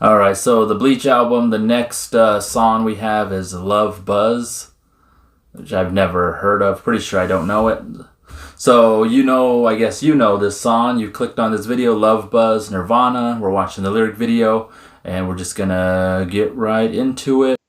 All right, so the Bleach album, the next song we have is Love Buzz, which I've never heard of. Pretty sure I don't know it. So, I guess you know this song. You clicked on this video, Love Buzz, Nirvana. We're watching the lyric video, and we're just going to get right into it.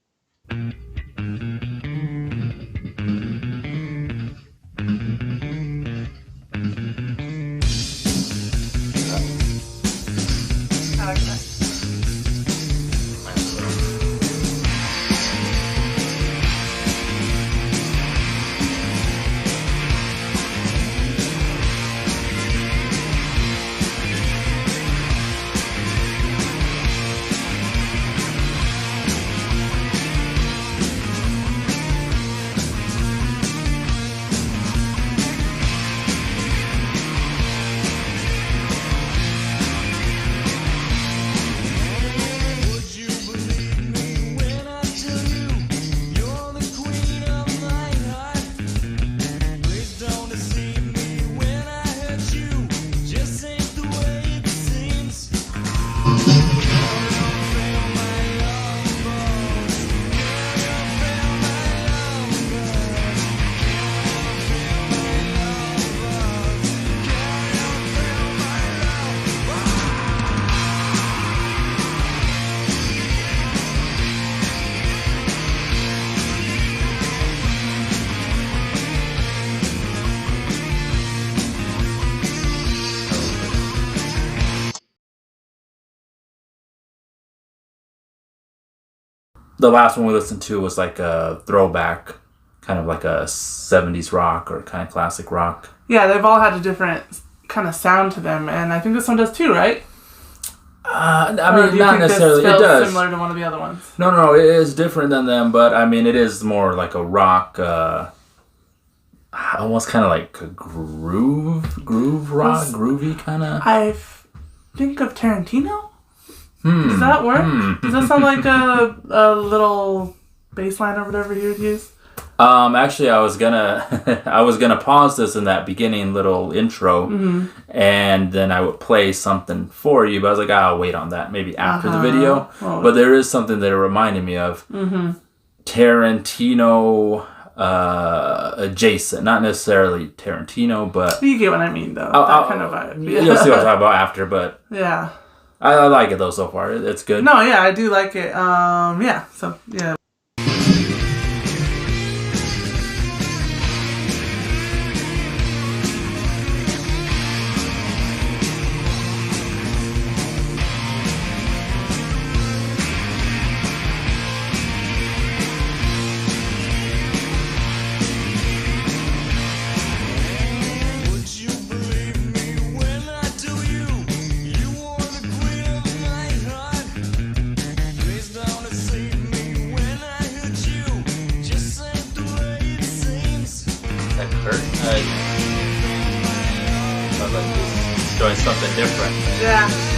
The last one we listened to was like a throwback, kind of like a 70s rock or kind of classic rock. Yeah, they've all had a different kind of sound to them, and I think this one does too, right? I mean, not necessarily. It does. Similar to one of the other ones. No, it is different than them, but I mean, it is more like a rock, almost kind of like a groove rock, groovy kind of. I think of Tarantino. Does that work? Does that sound like a little bass line or whatever you would use? Actually, I was gonna pause this in that beginning little intro, and then I would play something for you. But I was like, I'll wait on that maybe after the video. Oh. But there is something that it reminded me of Tarantino adjacent, not necessarily Tarantino, but you get what I mean, though. That kind of vibe. Yeah. You'll see what I'm talking about after, but yeah. I like it though so far. It's good. No, yeah, I do like it. Yeah, so yeah. Doing something different. Yeah.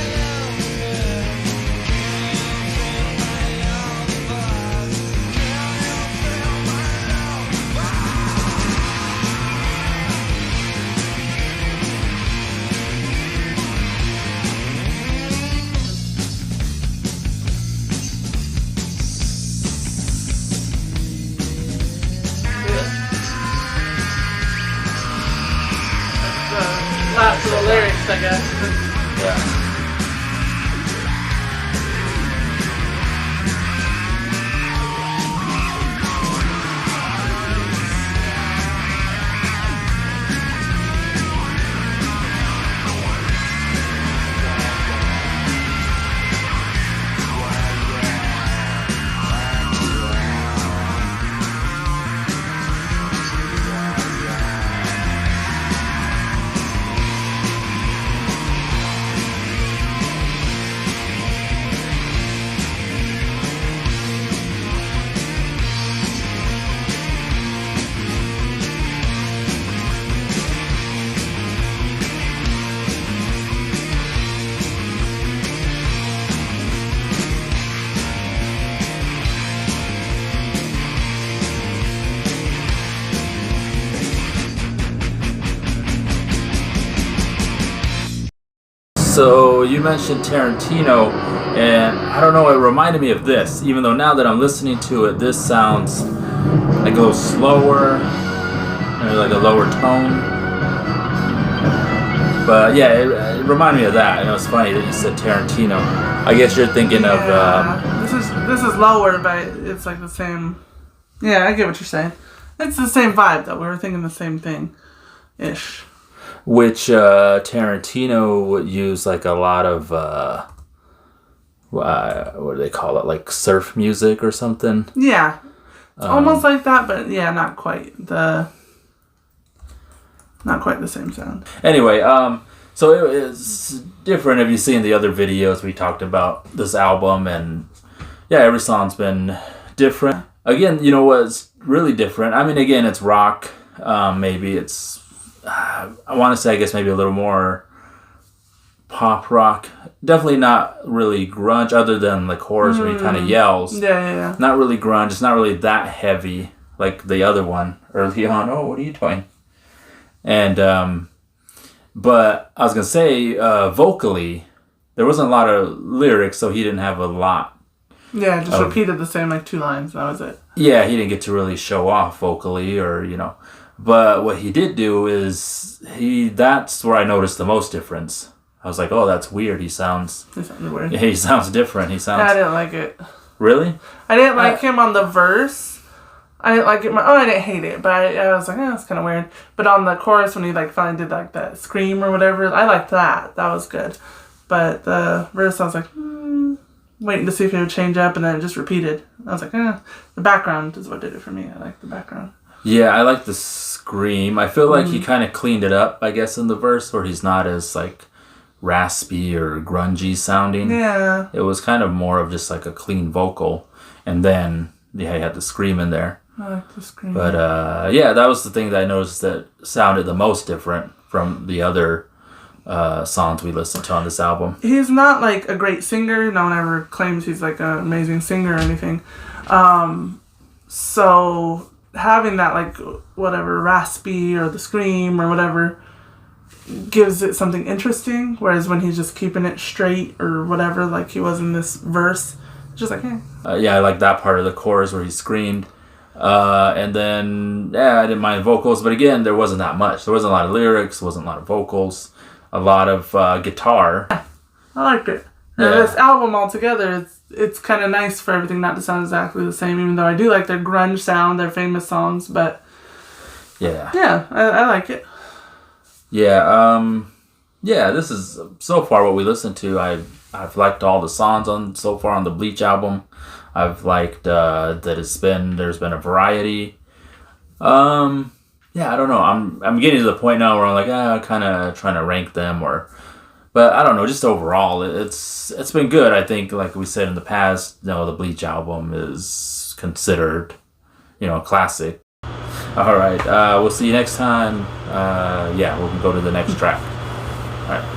Lots of the lyrics, I guess. Yeah. you mentioned Tarantino, and I don't know, it reminded me of this, even though now that I'm listening to it, this sounds like a little slower, maybe like a lower tone. But yeah, it reminded me of that. And it was funny that you said Tarantino. I guess you're thinking of... This is lower, but it's like the same... Yeah, I get what you're saying. It's the same vibe, though. We were thinking the same thing-ish. Which Tarantino would use like a lot of... what do they call it? Like surf music or something? Yeah. It's almost like that, but yeah, not quite the same sound. Anyway, so it is different. Have you seen the other videos we talked about this album? And yeah, every song's been different. Again, you know what's really different? I mean, again, it's rock. Maybe it's, I want to say, I guess maybe a little more pop rock. Definitely not really grunge, other than the chorus where he kind of yells. Yeah. Not really grunge. It's not really that heavy like the other one early on. Oh, what are you doing? And, but I was going to say, vocally, there wasn't a lot of lyrics, so he didn't have a lot. Yeah, just repeated the same, like 2 lines. That was it. Yeah, he didn't get to really show off vocally or, you know. But what he did do is, that's where I noticed the most difference. I was like, oh, that's weird. He sounds weird. Yeah, he sounds different. He sounds... Yeah, I didn't like it. Really? I didn't like him on the verse. I didn't like it. I didn't hate it, but I was like, it's kind of weird. But on the chorus, when he like finally did like that scream or whatever, I liked that. That was good. But the verse, I was like, waiting to see if it would change up, and then it just repeated. I was like, the background is what did it for me. I like the background. Yeah, I like the scream. I feel like he kind of cleaned it up, I guess, in the verse, where he's not as like raspy or grungy sounding. Yeah. It was kind of more of just like a clean vocal, and then he had the scream in there. I like the scream. But yeah, that was the thing that I noticed that sounded the most different from the other songs we listened to on this album. He's not like a great singer. No one ever claims he's like an amazing singer or anything. So having that like whatever raspy or the scream or whatever gives it something interesting. Whereas when he's just keeping it straight or whatever, like he was in this verse, just like, yeah, I like that part of the chorus where he screamed. And then, yeah, I didn't mind vocals, but again, there wasn't that much. There wasn't a lot of lyrics, wasn't a lot of vocals, a lot of guitar. I liked it. Yeah. This album altogether, it's kind of nice for everything not to sound exactly the same, even though I do like their grunge sound, their famous songs, but yeah, I like it. Yeah, yeah, this is so far what we listened to. I've liked all the songs so far on the Bleach album. I've liked that there's been a variety. Yeah, I don't know. I'm getting to the point now where I'm like, kind of trying to rank them, but I don't know. Just overall, it's been good. I think, like we said in the past, the Bleach album is considered, a classic. All right, we'll see you next time. Yeah, we'll go to the next track. All right.